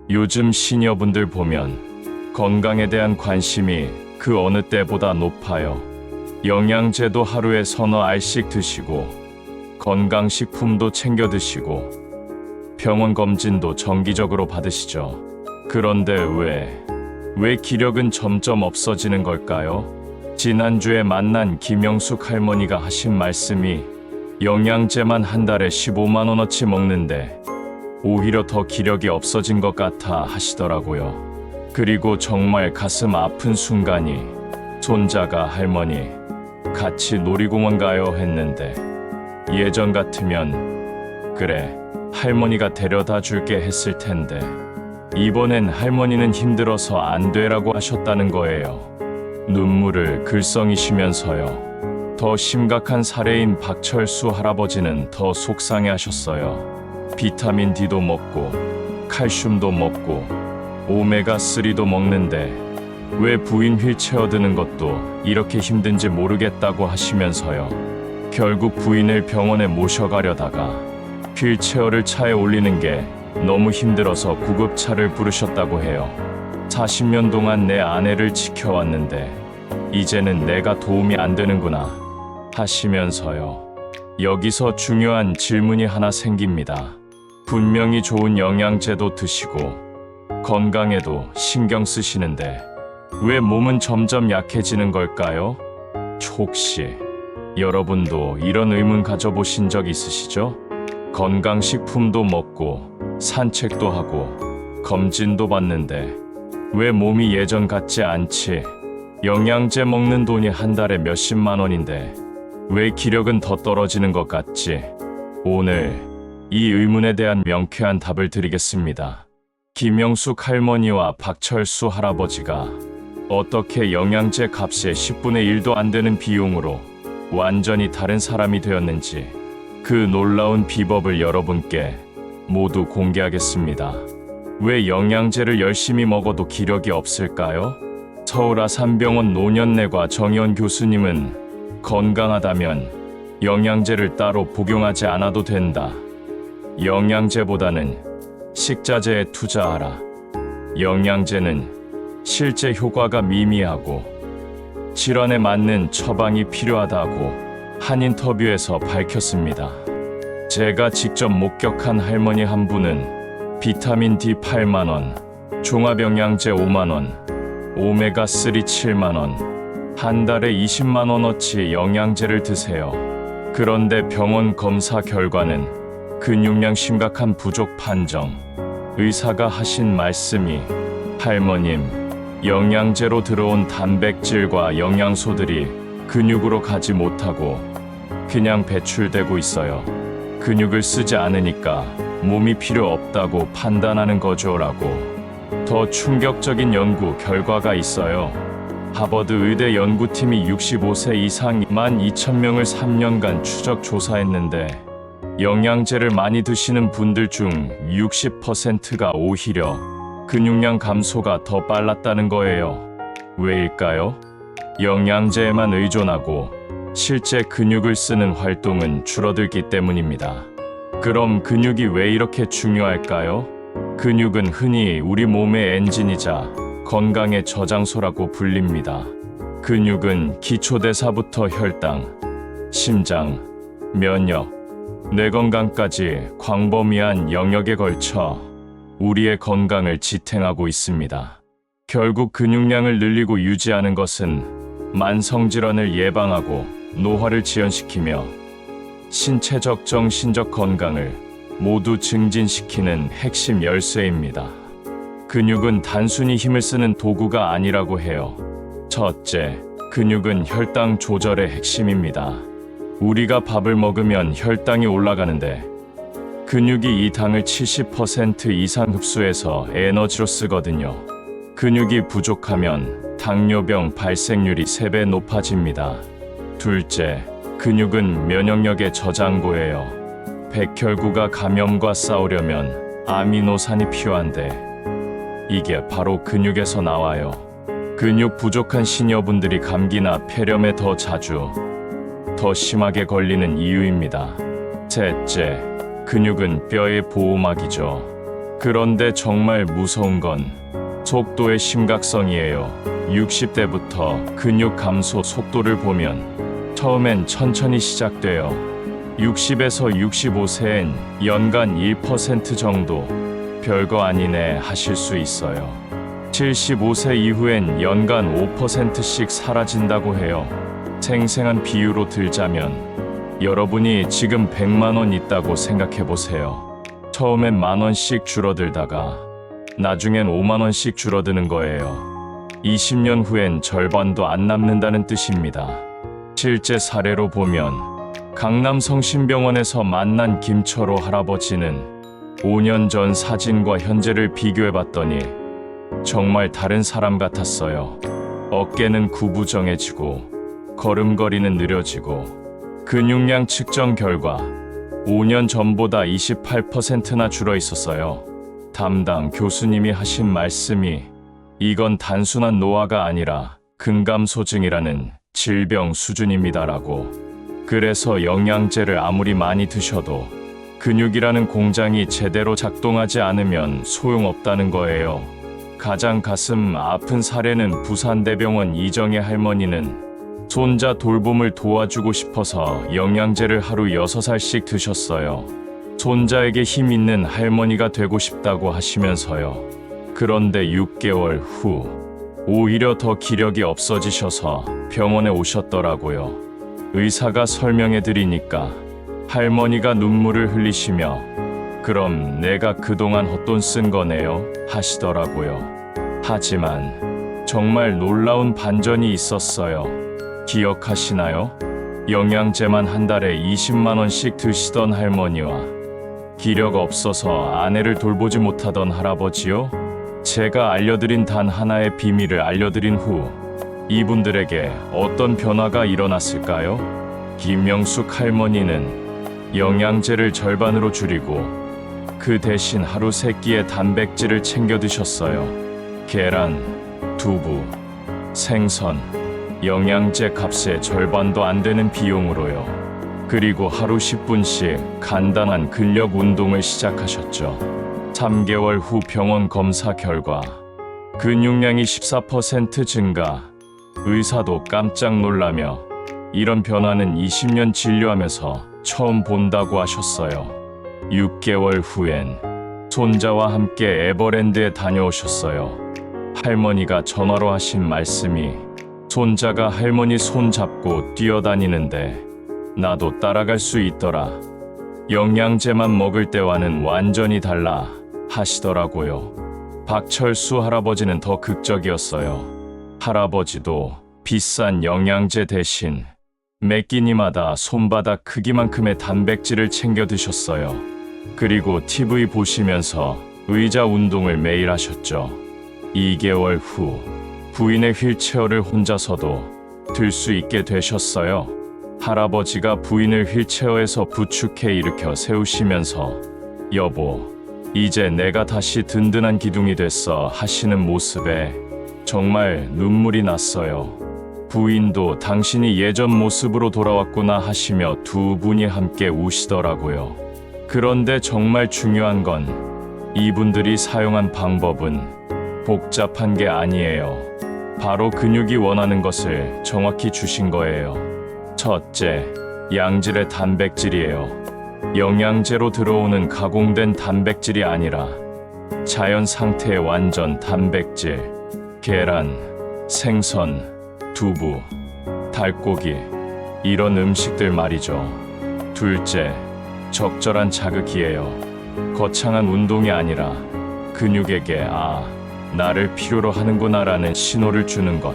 요즘 시니어분들 보면 건강에 대한 관심이 그 어느 때보다 높아요. 영양제도 하루에 서너 알씩 드시고 건강식품도 챙겨 드시고 병원 검진도 정기적으로 받으시죠. 그런데 왜 기력은 점점 없어지는 걸까요? 지난주에 만난 김영숙 할머니가 하신 말씀이 영양제만 한 달에 15만 원어치 먹는데 오히려 더 기력이 없어진 것 같아 하시더라고요. 그리고 정말 가슴 아픈 순간이 손자가 할머니 같이 놀이공원 가요 했는데 예전 같으면 그래 할머니가 데려다 줄게 했을 텐데 이번엔 할머니는 힘들어서 안 되라고 하셨다는 거예요. 눈물을 글썽이시면서요. 더 심각한 사례인 박철수 할아버지는 더 속상해 하셨어요. 비타민 D도 먹고 칼슘도 먹고 오메가3도 먹는데 왜 부인 휠체어 드는 것도 이렇게 힘든지 모르겠다고 하시면서요. 결국 부인을 병원에 모셔가려다가 휠체어를 차에 올리는 게 너무 힘들어서 구급차를 부르셨다고 해요. 40년 동안 내 아내를 지켜왔는데 이제는 내가 도움이 안 되는구나 하시면서요. 여기서 중요한 질문이 하나 생깁니다. 분명히 좋은 영양제도 드시고 건강에도 신경 쓰시는데 왜 몸은 점점 약해지는 걸까요? 혹시 여러분도 이런 의문 가져보신 적 있으시죠? 건강식품도 먹고 산책도 하고 검진도 받는데 왜 몸이 예전 같지 않지? 영양제 먹는 돈이 한 달에 몇십만 원인데 왜 기력은 더 떨어지는 것 같지? 오늘 이 의문에 대한 명쾌한 답을 드리겠습니다. 김영숙 할머니와 박철수 할아버지가 어떻게 영양제 값의 10분의 1도 안 되는 비용으로 완전히 다른 사람이 되었는지 그 놀라운 비법을 여러분께 모두 공개하겠습니다. 왜 영양제를 열심히 먹어도 기력이 없을까요? 서울 아산병원 노년내과 정의원 교수님은 건강하다면 영양제를 따로 복용하지 않아도 된다. 영양제보다는 식자재에 투자하라. 영양제는 실제 효과가 미미하고 질환에 맞는 처방이 필요하다고 한 인터뷰에서 밝혔습니다. 제가 직접 목격한 할머니 한 분은 비타민 D 8만 원, 종합영양제 5만 원, 오메가3 7만 원, 한 달에 20만 원어치 영양제를 드세요. 그런데 병원 검사 결과는 근육량 심각한 부족 판정. 의사가 하신 말씀이 할머님, 영양제로 들어온 단백질과 영양소들이 근육으로 가지 못하고 그냥 배출되고 있어요. 근육을 쓰지 않으니까 몸이 필요 없다고 판단하는 거죠라고. 더 충격적인 연구 결과가 있어요. 하버드 의대 연구팀이 65세 이상 12,000명을 3년간 추적 조사했는데 영양제를 많이 드시는 분들 중 60%가 오히려 근육량 감소가 더 빨랐다는 거예요. 왜일까요? 영양제에만 의존하고 실제 근육을 쓰는 활동은 줄어들기 때문입니다. 그럼 근육이 왜 이렇게 중요할까요? 근육은 흔히 우리 몸의 엔진이자 건강의 저장소라고 불립니다. 근육은 기초대사부터 혈당, 심장, 면역, 뇌 건강까지 광범위한 영역에 걸쳐 우리의 건강을 지탱하고 있습니다. 결국 근육량을 늘리고 유지하는 것은 만성질환을 예방하고 노화를 지연시키며 신체적 정신적 건강을 모두 증진시키는 핵심 열쇠입니다. 근육은 단순히 힘을 쓰는 도구가 아니라고 해요. 첫째, 근육은 혈당 조절의 핵심입니다. 우리가 밥을 먹으면 혈당이 올라가는데 근육이 이 당을 70% 이상 흡수해서 에너지로 쓰거든요. 근육이 부족하면 당뇨병 발생률이 3배 높아집니다. 둘째, 근육은 면역력의 저장고예요. 백혈구가 감염과 싸우려면 아미노산이 필요한데 이게 바로 근육에서 나와요. 근육 부족한 시니어분들이 감기나 폐렴에 더 자주, 더 심하게 걸리는 이유입니다. 셋째, 근육은 뼈의 보호막이죠. 그런데 정말 무서운 건 속도의 심각성이에요. 60대부터 근육 감소 속도를 보면 처음엔 천천히 시작돼요. 60에서 65세엔 연간 1% 정도 별거 아니네 하실 수 있어요. 75세 이후엔 연간 5%씩 사라진다고 해요. 생생한 비유로 들자면 여러분이 지금 100만 원 있다고 생각해 보세요. 처음엔 10,000원씩 줄어들다가 나중엔 5만 원씩 줄어드는 거예요. 20년 후엔 절반도 안 남는다는 뜻입니다. 실제 사례로 보면 강남 성심병원에서 만난 김철호 할아버지는 5년 전 사진과 현재를 비교해 봤더니 정말 다른 사람 같았어요. 어깨는 구부정해지고 걸음걸이는 느려지고 근육량 측정 결과 5년 전보다 28%나 줄어 있었어요. 담당 교수님이 하신 말씀이 이건 단순한 노화가 아니라 근감소증이라는 질병 수준입니다라고. 그래서 영양제를 아무리 많이 드셔도 근육이라는 공장이 제대로 작동하지 않으면 소용없다는 거예요. 가장 가슴 아픈 사례는 부산대병원 이정혜 할머니는 손자 돌봄을 도와주고 싶어서 영양제를 하루 6알씩 드셨어요. 손자에게 힘 있는 할머니가 되고 싶다고 하시면서요. 그런데 6개월 후 오히려 더 기력이 없어지셔서 병원에 오셨더라고요. 의사가 설명해 드리니까 할머니가 눈물을 흘리시며 그럼 내가 그동안 헛돈 쓴 거네요 하시더라고요. 하지만 정말 놀라운 반전이 있었어요. 기억하시나요? 영양제만 한 달에 20만 원씩 드시던 할머니와 기력 없어서 아내를 돌보지 못하던 할아버지요? 제가 알려드린 단 하나의 비밀을 알려드린 후 이분들에게 어떤 변화가 일어났을까요? 김명숙 할머니는 영양제를 절반으로 줄이고 그 대신 하루 3끼의 단백질을 챙겨 드셨어요. 계란, 두부, 생선, 영양제 값의 절반도 안 되는 비용으로요. 그리고 하루 10분씩 간단한 근력 운동을 시작하셨죠. 3개월 후 병원 검사 결과 근육량이 14% 증가. 의사도 깜짝 놀라며 이런 변화는 20년 진료하면서 처음 본다고 하셨어요. 6개월 후엔 손자와 함께 에버랜드에 다녀오셨어요. 할머니가 전화로 하신 말씀이 손자가 할머니 손 잡고 뛰어다니는데 나도 따라갈 수 있더라. 영양제만 먹을 때와는 완전히 달라 하시더라고요. 박철수 할아버지는 더 극적이었어요. 할아버지도 비싼 영양제 대신 매 끼니마다 손바닥 크기만큼의 단백질을 챙겨 드셨어요. 그리고 TV 보시면서 의자 운동을 매일 하셨죠. 2개월 후 부인의 휠체어를 혼자서도 들 수 있게 되셨어요. 할아버지가 부인을 휠체어에서 부축해 일으켜 세우시면서 여보, 이제 내가 다시 든든한 기둥이 됐어 하시는 모습에 정말 눈물이 났어요. 부인도 당신이 예전 모습으로 돌아왔구나 하시며 두 분이 함께 우시더라고요. 그런데 정말 중요한 건 이분들이 사용한 방법은 복잡한 게 아니에요. 바로 근육이 원하는 것을 정확히 주신 거예요. 첫째, 양질의 단백질이에요. 영양제로 들어오는 가공된 단백질이 아니라 자연 상태의 완전 단백질. 계란, 생선, 두부, 닭고기 이런 음식들 말이죠. 둘째, 적절한 자극이에요. 거창한 운동이 아니라 근육에게 나를 필요로 하는구나라는 신호를 주는 것.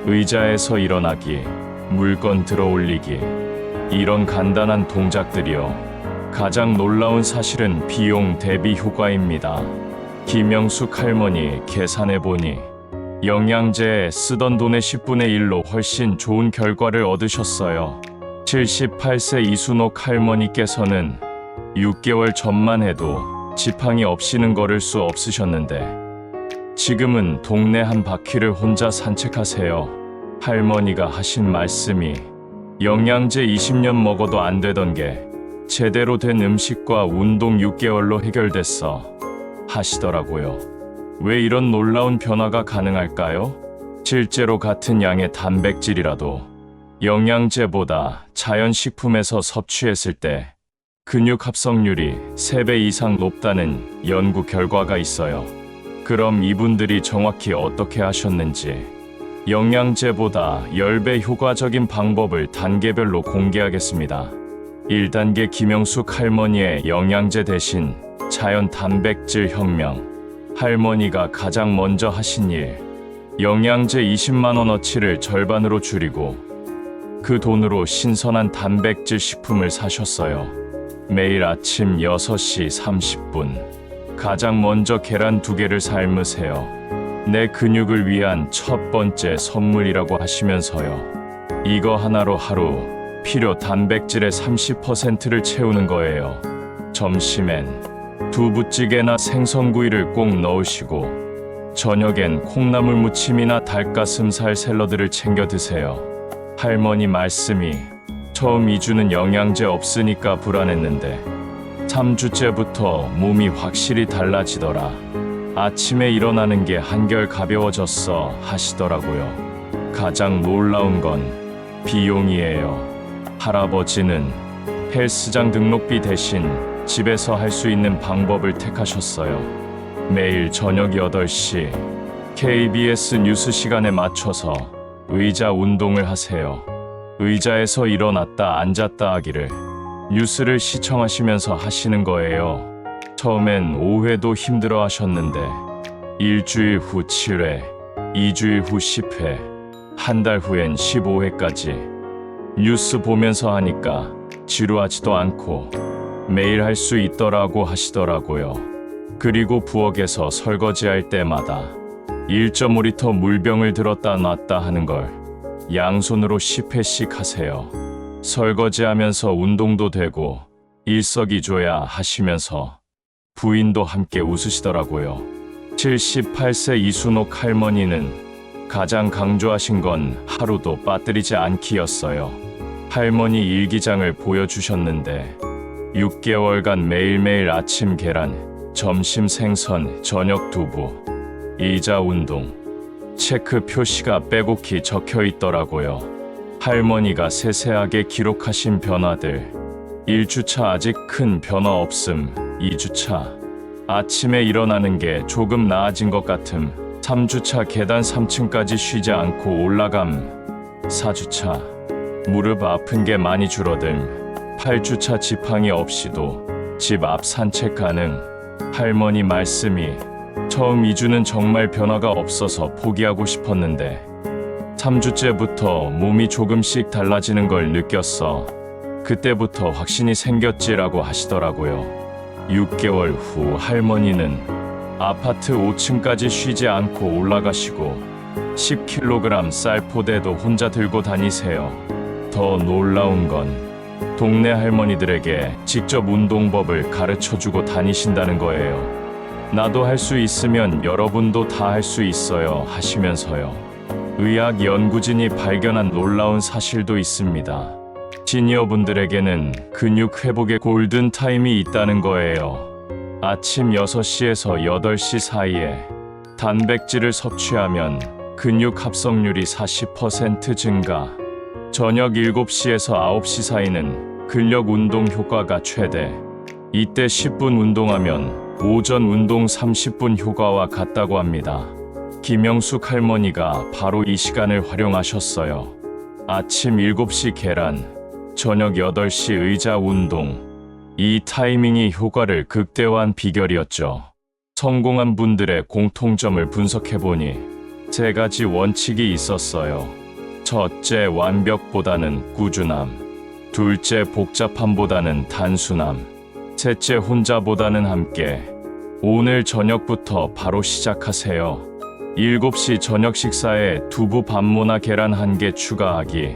의자에서 일어나기, 물건 들어 올리기 이런 간단한 동작들이요. 가장 놀라운 사실은 비용 대비 효과입니다. 김영숙 할머니 계산해보니 영양제에 쓰던 돈의 10분의 1로 훨씬 좋은 결과를 얻으셨어요. 78세 이순옥 할머니께서는 6개월 전만 해도 지팡이 없이는 걸을 수 없으셨는데 지금은 동네 한 바퀴를 혼자 산책하세요. 할머니가 하신 말씀이 영양제 20년 먹어도 안 되던 게 제대로 된 음식과 운동 6개월로 해결됐어. 하시더라고요. 왜 이런 놀라운 변화가 가능할까요? 실제로 같은 양의 단백질이라도 영양제보다 자연식품에서 섭취했을 때 근육 합성률이 3배 이상 높다는 연구 결과가 있어요. 그럼 이분들이 정확히 어떻게 하셨는지 영양제보다 10배 효과적인 방법을 단계별로 공개하겠습니다. 1단계 김영숙 할머니의 영양제 대신 자연 단백질 혁명. 할머니가 가장 먼저 하신 일, 영양제 20만원어치를 절반으로 줄이고 그 돈으로 신선한 단백질 식품을 사셨어요. 매일 아침 6시 30분 가장 먼저 계란 2개를 삶으세요. 내 근육을 위한 첫 번째 선물이라고 하시면서요. 이거 하나로 하루 필요 단백질의 30%를 채우는 거예요. 점심엔 두부찌개나 생선구이를 꼭 넣으시고 저녁엔 콩나물 무침이나 닭가슴살 샐러드를 챙겨 드세요. 할머니 말씀이 처음 2주는 영양제 없으니까 불안했는데 3주째부터 몸이 확실히 달라지더라. 아침에 일어나는 게 한결 가벼워졌어 하시더라고요. 가장 놀라운 건 비용이에요. 할아버지는 헬스장 등록비 대신 집에서 할 수 있는 방법을 택하셨어요. 매일 저녁 8시 KBS 뉴스 시간에 맞춰서 의자 운동을 하세요. 의자에서 일어났다 앉았다 하기를 뉴스를 시청하시면서 하시는 거예요. 처음엔 5회도 힘들어 하셨는데 일주일 후 7회, 2주일 후 10회, 한 달 후엔 15회까지 뉴스 보면서 하니까 지루하지도 않고 매일 할 수 있더라고 하시더라고요. 그리고 부엌에서 설거지할 때마다 1.5리터 물병을 들었다 놨다 하는 걸 양손으로 10회씩 하세요. 설거지하면서 운동도 되고 일석이조야 하시면서 부인도 함께 웃으시더라고요. 78세 이순옥 할머니는 가장 강조하신 건 하루도 빠뜨리지 않기였어요. 할머니 일기장을 보여주셨는데 6개월간 매일매일 아침 계란, 점심 생선, 저녁 두부, 이자 운동, 체크 표시가 빼곡히 적혀 있더라고요. 할머니가 세세하게 기록하신 변화들. 1주차 아직 큰 변화 없음. 2주차 아침에 일어나는 게 조금 나아진 것 같음. 3주차 계단 3층까지 쉬지 않고 올라감. 4주차 무릎 아픈 게 많이 줄어듦. 8주차 지팡이 없이도 집 앞 산책 가능. 할머니 말씀이 처음 2주는 정말 변화가 없어서 포기하고 싶었는데 3주째부터 몸이 조금씩 달라지는 걸 느꼈어. 그때부터 확신이 생겼지라고 하시더라고요. 6개월 후 할머니는 아파트 5층까지 쉬지 않고 올라가시고 10kg 쌀포대도 혼자 들고 다니세요. 더 놀라운 건 동네 할머니들에게 직접 운동법을 가르쳐주고 다니신다는 거예요. 나도 할 수 있으면 여러분도 다 할 수 있어요 하시면서요. 의학 연구진이 발견한 놀라운 사실도 있습니다. 시니어분들에게는 근육 회복의 골든 타임이 있다는 거예요. 아침 6시에서 8시 사이에 단백질을 섭취하면 근육 합성률이 40% 증가. 저녁 7시에서 9시 사이는 근력 운동 효과가 최대. 이때 10분 운동하면 오전 운동 30분 효과와 같다고 합니다. 김영숙 할머니가 바로 이 시간을 활용하셨어요. 아침 7시 계란, 저녁 8시 의자 운동. 이 타이밍이 효과를 극대화한 비결이었죠. 성공한 분들의 공통점을 분석해보니 3가지 원칙이 있었어요. 첫째, 완벽보다는 꾸준함. 둘째, 복잡함보다는 단순함. 셋째, 혼자보다는 함께. 오늘 저녁부터 바로 시작하세요. 7시 저녁 식사에 두부 반모나 계란 1개 추가하기.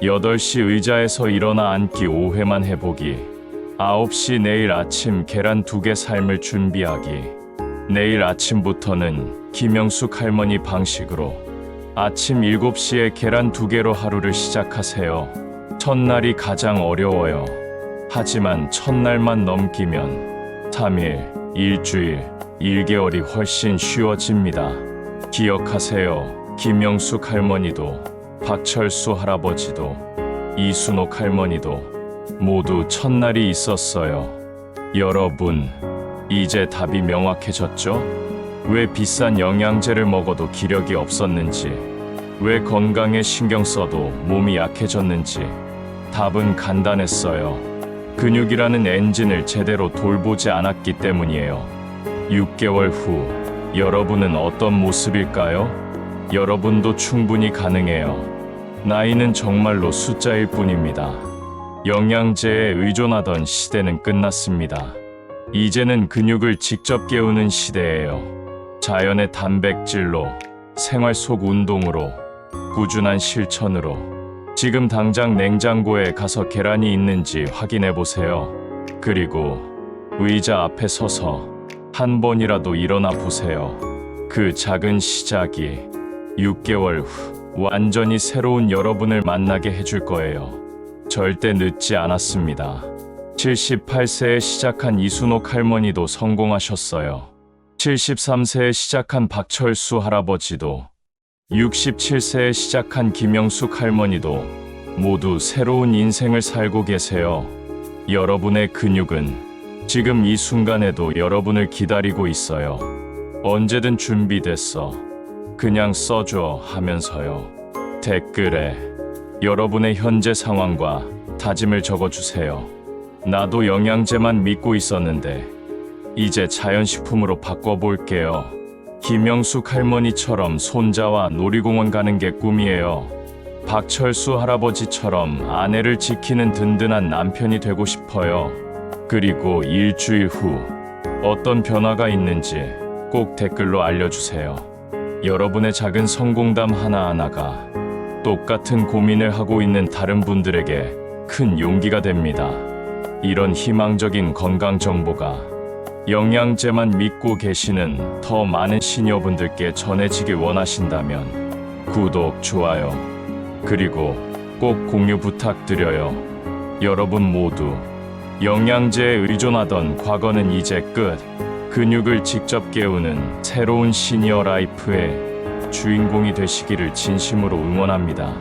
8시 의자에서 일어나 앉기 5회만 해보기. 9시 내일 아침 계란 2개 삶을 준비하기. 내일 아침부터는 김영숙 할머니 방식으로 아침 7시에 계란 2개로 하루를 시작하세요. 첫날이 가장 어려워요. 하지만 첫날만 넘기면 3일, 일주일, 1개월이 훨씬 쉬워집니다. 기억하세요. 김영숙 할머니도, 박철수 할아버지도, 이순옥 할머니도 모두 첫날이 있었어요. 여러분, 이제 답이 명확해졌죠? 왜 비싼 영양제를 먹어도 기력이 없었는지, 왜 건강에 신경 써도 몸이 약해졌는지, 답은 간단했어요. 근육이라는 엔진을 제대로 돌보지 않았기 때문이에요. 6개월 후, 여러분은 어떤 모습일까요? 여러분도 충분히 가능해요. 나이는 정말로 숫자일 뿐입니다. 영양제에 의존하던 시대는 끝났습니다. 이제는 근육을 직접 깨우는 시대예요. 자연의 단백질로, 생활 속 운동으로, 꾸준한 실천으로. 지금 당장 냉장고에 가서 계란이 있는지 확인해 보세요. 그리고 의자 앞에 서서 한 번이라도 일어나 보세요. 그 작은 시작이 6개월 후 완전히 새로운 여러분을 만나게 해줄 거예요. 절대 늦지 않았습니다. 78세에 시작한 이순옥 할머니도 성공하셨어요. 73세에 시작한 박철수 할아버지도, 67세에 시작한 김영숙 할머니도 모두 새로운 인생을 살고 계세요. 여러분의 근육은 지금 이 순간에도 여러분을 기다리고 있어요. 언제든 준비됐어. 그냥 써줘 하면서요. 댓글에 여러분의 현재 상황과 다짐을 적어주세요. 나도 영양제만 믿고 있었는데 이제 자연식품으로 바꿔볼게요. 김영숙 할머니처럼 손자와 놀이공원 가는 게 꿈이에요. 박철수 할아버지처럼 아내를 지키는 든든한 남편이 되고 싶어요. 그리고 일주일 후 어떤 변화가 있는지 꼭 댓글로 알려주세요. 여러분의 작은 성공담 하나하나가 똑같은 고민을 하고 있는 다른 분들에게 큰 용기가 됩니다. 이런 희망적인 건강 정보가 영양제만 믿고 계시는 더 많은 시니어분들께 전해지길 원하신다면 구독, 좋아요, 그리고 꼭 공유 부탁드려요. 여러분 모두 영양제에 의존하던 과거는 이제 끝. 근육을 직접 깨우는 새로운 시니어 라이프의 주인공이 되시기를 진심으로 응원합니다.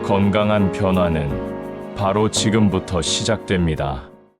건강한 변화는 바로 지금부터 시작됩니다.